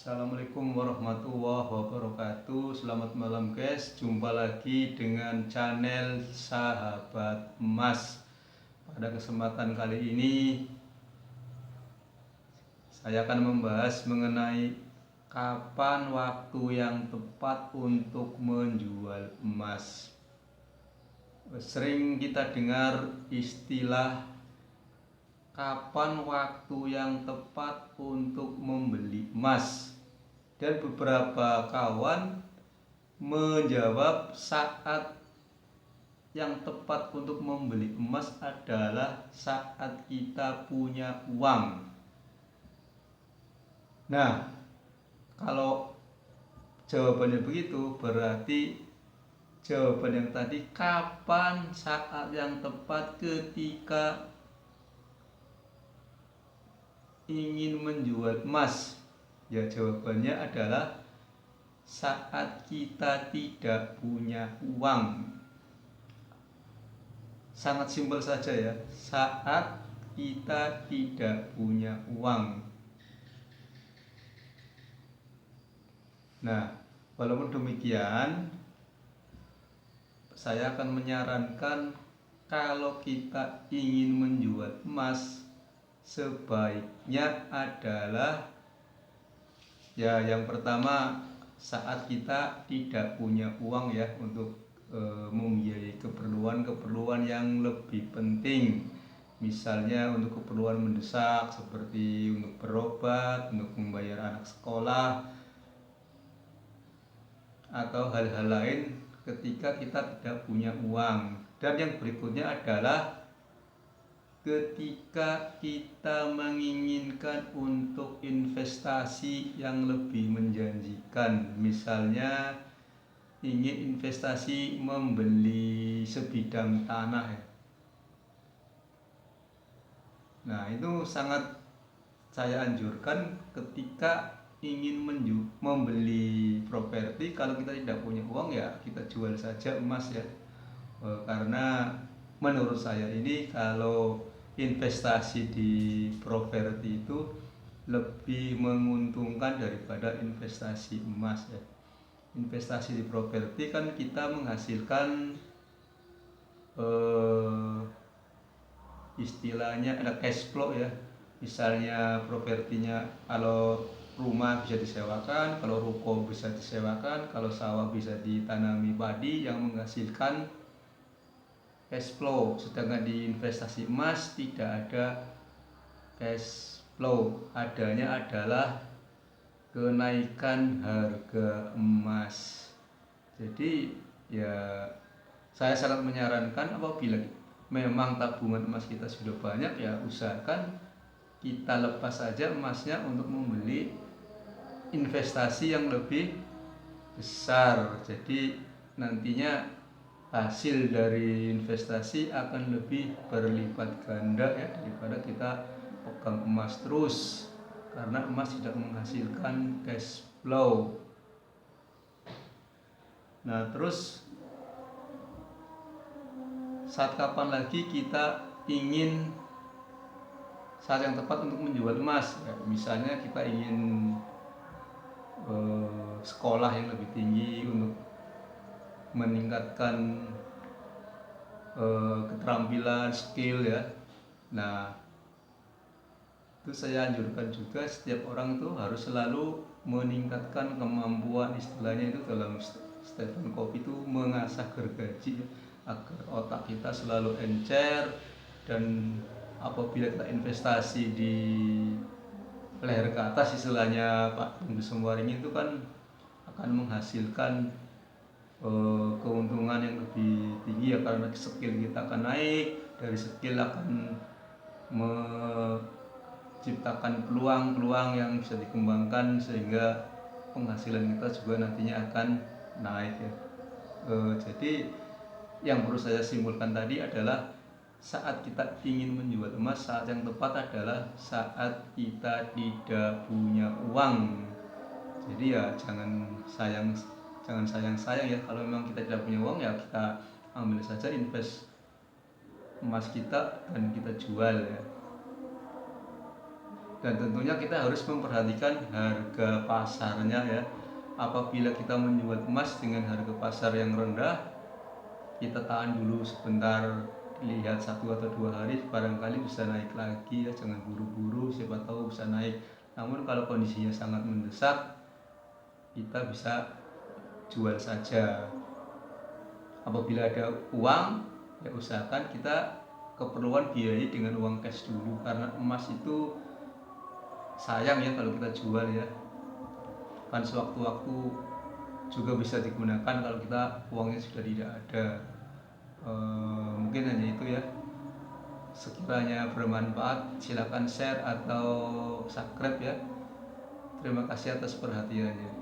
Assalamualaikum warahmatullahi wabarakatuh. Selamat malam guys. Jumpa lagi dengan channel Sahabat Emas. Pada kesempatan kali ini saya akan membahas mengenai kapan waktu yang tepat untuk menjual emas. Sering kita dengar istilah kapan waktu yang tepat untuk membeli emas, dan beberapa kawan menjawab saat yang tepat untuk membeli emas adalah saat kita punya uang. Nah, kalau jawabannya begitu, berarti jawaban yang tadi kapan saat yang tepat ketika ingin menjual emas? Ya, jawabannya adalah saat kita tidak punya uang. Sangat simpel saja ya, saat kita tidak punya uang. Nah, walaupun demikian, saya akan menyarankan kalau kita ingin menjual emas, sebaiknya adalah yang pertama, saat kita tidak punya uang ya, untuk membiayai keperluan yang lebih penting. Misalnya untuk keperluan mendesak seperti untuk berobat, untuk membayar anak sekolah, atau hal-hal lain ketika kita tidak punya uang. Dan yang berikutnya adalah ketika kita menginginkan untuk investasi yang lebih menjanjikan, misalnya ingin investasi membeli sebidang tanah ya. Nah, itu sangat saya anjurkan ketika ingin membeli properti. Kalau kita tidak punya uang ya kita jual saja emas ya, karena menurut saya ini kalau investasi di properti itu lebih menguntungkan daripada investasi emas ya. Investasi di properti kan kita menghasilkan istilahnya ada cash flow ya. Misalnya propertinya, kalau rumah bisa disewakan, kalau ruko bisa disewakan, kalau sawah bisa ditanami padi yang menghasilkan cash flow. Sedangkan di investasi emas tidak ada cash flow, adanya adalah kenaikan harga emas. Jadi ya, saya sangat menyarankan apabila memang tabungan emas kita sudah banyak, ya usahakan kita lepas saja emasnya untuk membeli investasi yang lebih besar. Jadi nantinya hasil dari investasi akan lebih berlipat ganda ya, daripada kita pegang emas terus, karena emas tidak menghasilkan cash flow. Nah, terus saat kapan lagi kita ingin saat yang tepat untuk menjual emas ya, misalnya kita ingin sekolah yang lebih tinggi untuk meningkatkan keterampilan, skill ya. Nah, itu saya anjurkan juga setiap orang itu harus selalu meningkatkan kemampuan, istilahnya itu dalam Stephen Covey itu mengasah gergaji ya, agar otak kita selalu encer. Dan apabila kita investasi di leher ke atas, istilahnya Pak Tunggu Semwaring itu kan akan menghasilkan keuntungan yang lebih tinggi ya, karena skill kita akan naik. Dari skill akan menciptakan peluang-peluang yang bisa dikembangkan, sehingga penghasilan kita juga nantinya akan naik ya. Jadi yang perlu saya simpulkan tadi adalah saat kita ingin menjual emas, saat yang tepat adalah saat kita tidak punya uang. Jadi ya jangan sayang ya, kalau memang kita tidak punya uang ya kita ambil saja invest emas kita dan kita jual ya. Dan tentunya kita harus memperhatikan harga pasarnya ya. Apabila kita menjual emas dengan harga pasar yang rendah, kita tahan dulu sebentar, lihat 1 atau 2 hari, barangkali bisa naik lagi ya, jangan buru-buru, siapa tahu bisa naik. Namun kalau kondisinya sangat mendesak, kita bisa jual saja. Apabila ada uang, ya usahakan kita keperluan biayai dengan uang cash dulu, karena emas itu sayang ya kalau kita jual ya, kan sewaktu-waktu juga bisa digunakan kalau kita uangnya sudah tidak ada. Mungkin hanya itu ya, sekiranya bermanfaat silakan share atau subscribe ya. Terima kasih atas perhatiannya.